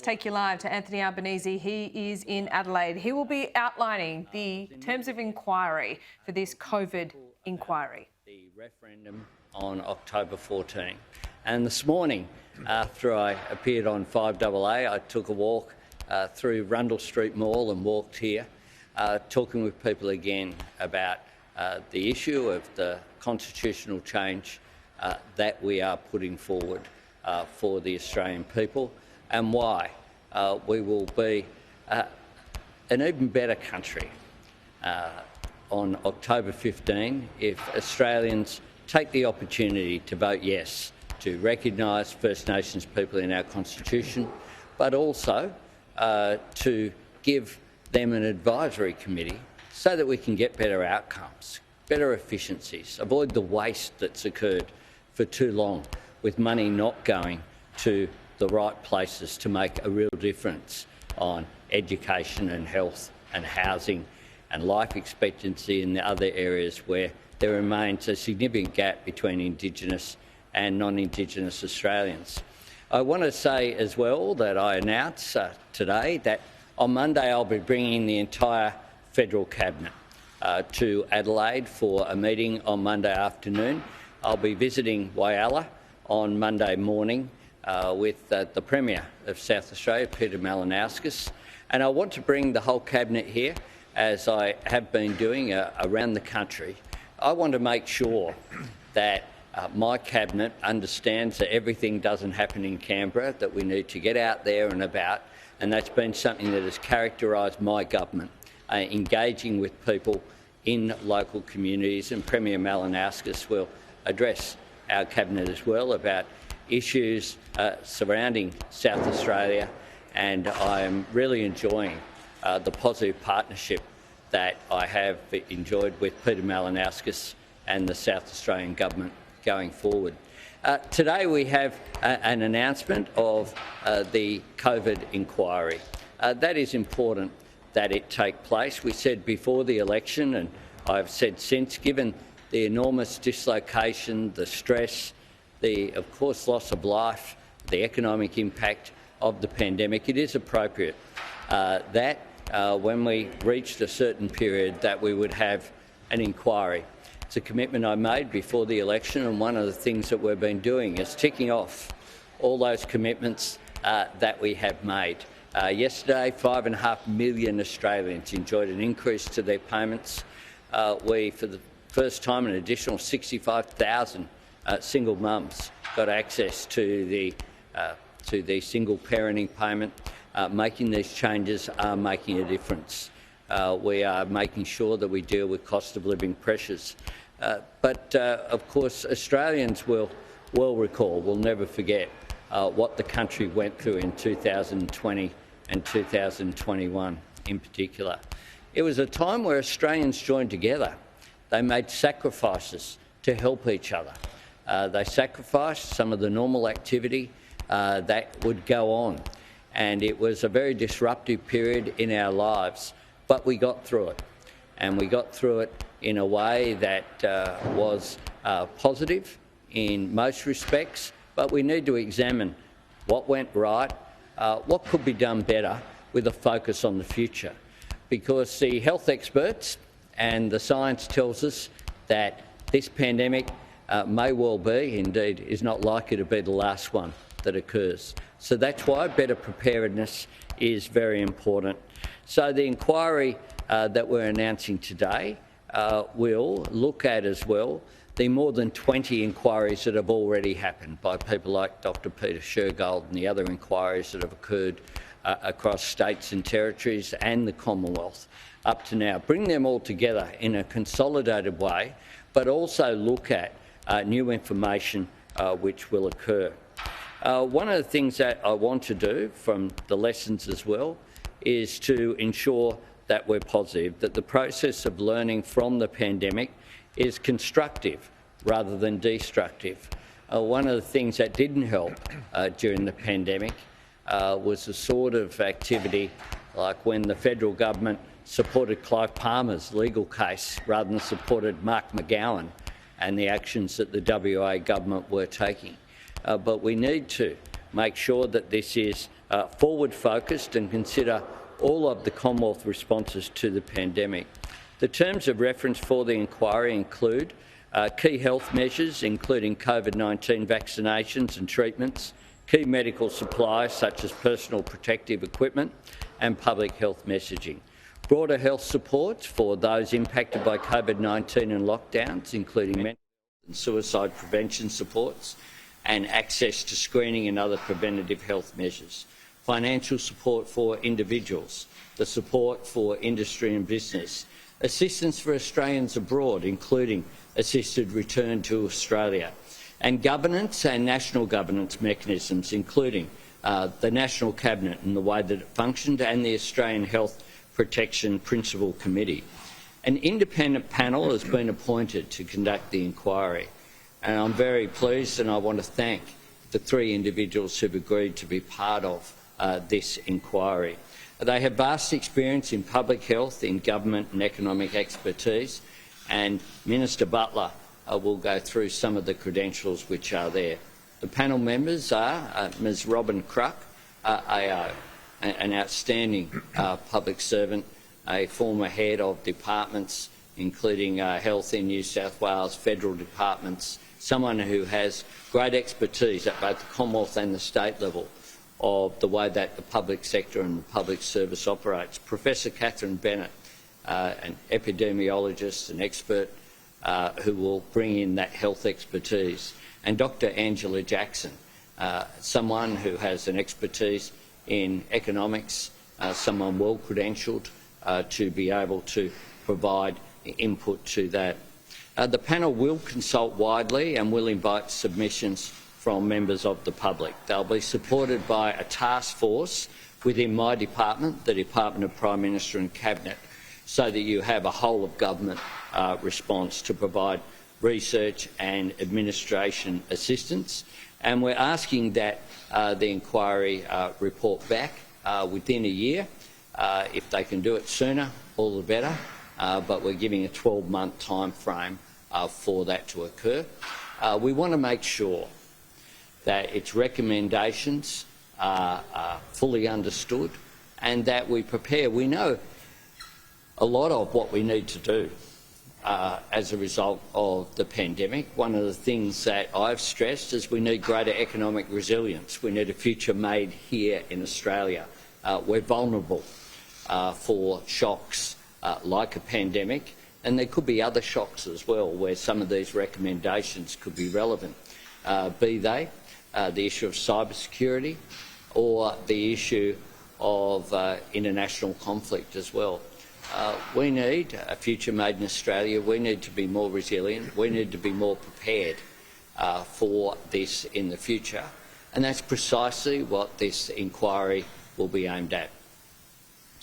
Take you live to Anthony Albanese. He is in Adelaide. He will be outlining the terms of inquiry for this COVID inquiry. The referendum on October 14. And this morning, after I appeared on 5AA, I took a walk through Rundle Street Mall and walked here, talking with people again about the issue of the constitutional change that we are putting forward for the Australian people, and why we will be an even better country on October 15 if Australians take the opportunity to vote yes to recognise First Nations people in our Constitution, but also to give them an advisory committee so that we can get better outcomes, better efficiencies, avoid the waste that's occurred for too long with money not going to the right places to make a real difference on education and health and housing and life expectancy in the other areas where there remains a significant gap between Indigenous and non-Indigenous Australians. I want to say as well that I announce today that on Monday I'll be bringing the entire federal cabinet to Adelaide for a meeting on Monday afternoon. I'll be visiting Whyalla on Monday morning with the Premier of South Australia, Peter Malinauskas, and I want to bring the whole cabinet here, as I have been doing around the country. I want to make sure that my cabinet understands that everything doesn't happen in Canberra, that we need to get out there and about, and that's been something that has characterised my government, engaging with people in local communities, and Premier Malinauskas will address our cabinet as well about issues surrounding South Australia, and I am really enjoying the positive partnership that I have enjoyed with Peter Malinauskas and the South Australian government going forward. Today we have an announcement of the COVID inquiry. That is important that it take place. We said before the election, and I've said since, given the enormous dislocation, the stress, the, of course, loss of life, the economic impact of the pandemic, it is appropriate that when we reached a certain period that we would have an inquiry. It's a commitment I made before the election, and one of the things that we've been doing is ticking off all those commitments that we have made. Yesterday, 5.5 million Australians enjoyed an increase to their payments. We, for the first time, an additional 65,000 single mums got access to the single parenting payment. Making these changes are making a difference. We are making sure that we deal with cost of living pressures. But of course, Australians will recall, will never forget what the country went through in 2020 and 2021 in particular. It was a time where Australians joined together. They made sacrifices to help each other. They sacrificed some of the normal activity that would go on. And it was a very disruptive period in our lives, but we got through it. And we got through it in a way that was positive in most respects, but we need to examine what went right, what could be done better with a focus on the future. Because the health experts and the science tells us that this pandemic may well be, indeed, is not likely to be the last one that occurs. So that's why better preparedness is very important. So the inquiry that we're announcing today will look at as well the more than 20 inquiries that have already happened by people like Dr Peter Shergold and the other inquiries that have occurred across states and territories and the Commonwealth up to now. Bring them all together in a consolidated way, but also look at new information which will occur. One of the things that I want to do from the lessons as well is to ensure that we're positive, that the process of learning from the pandemic is constructive rather than destructive. One of the things that didn't help during the pandemic was the sort of activity like when the federal government supported Clive Palmer's legal case rather than supported Mark McGowan and the actions that the WA government were taking. But we need to make sure that this is forward-focused and consider all of the Commonwealth responses to the pandemic. The terms of reference for the inquiry include key health measures, including COVID-19 vaccinations and treatments, key medical supplies such as personal protective equipment and public health messaging, broader health supports for those impacted by COVID-19 and lockdowns, including mental health and suicide prevention supports, and access to screening and other preventative health measures, financial support for individuals, the support for industry and business, assistance for Australians abroad, including assisted return to Australia, and governance and national governance mechanisms, including the National Cabinet and the way that it functioned, and the Australian Health Protection Principal Committee. An independent panel has been appointed to conduct the inquiry, and I'm very pleased, and I want to thank the 3 individuals who've agreed to be part of this inquiry. They have vast experience in public health, in government and economic expertise, and Minister Butler will go through some of the credentials which are there. The panel members are Ms Robin Cruck, AO, an outstanding public servant, a former head of departments including health in New South Wales, federal departments, someone who has great expertise at both the Commonwealth and the state level of the way that the public sector and the public service operates. Professor Catherine Bennett, an epidemiologist, an expert who will bring in that health expertise, and Dr Angela Jackson, someone who has an expertise in economics, someone well credentialled to be able to provide input to that. The panel will consult widely and will invite submissions from members of the public. They'll be supported by a task force within my department, the Department of Prime Minister and Cabinet, so that you have a whole of government response to provide research and administration assistance. And we're asking that the inquiry report back within a year. If they can do it sooner, all the better, but we're giving a 12-month time frame for that to occur. We want to make sure that its recommendations are fully understood and that we prepare. We know a lot of what we need to do as a result of the pandemic. One of the things that I've stressed is we need greater economic resilience. We need a future made here in Australia. We're vulnerable for shocks like a pandemic, and there could be other shocks as well where some of these recommendations could be relevant, be they the issue of cybersecurity or the issue of international conflict as well. We need a future made in Australia. We need to be more resilient. We need to be more prepared for this in the future. And that's precisely what this inquiry will be aimed at.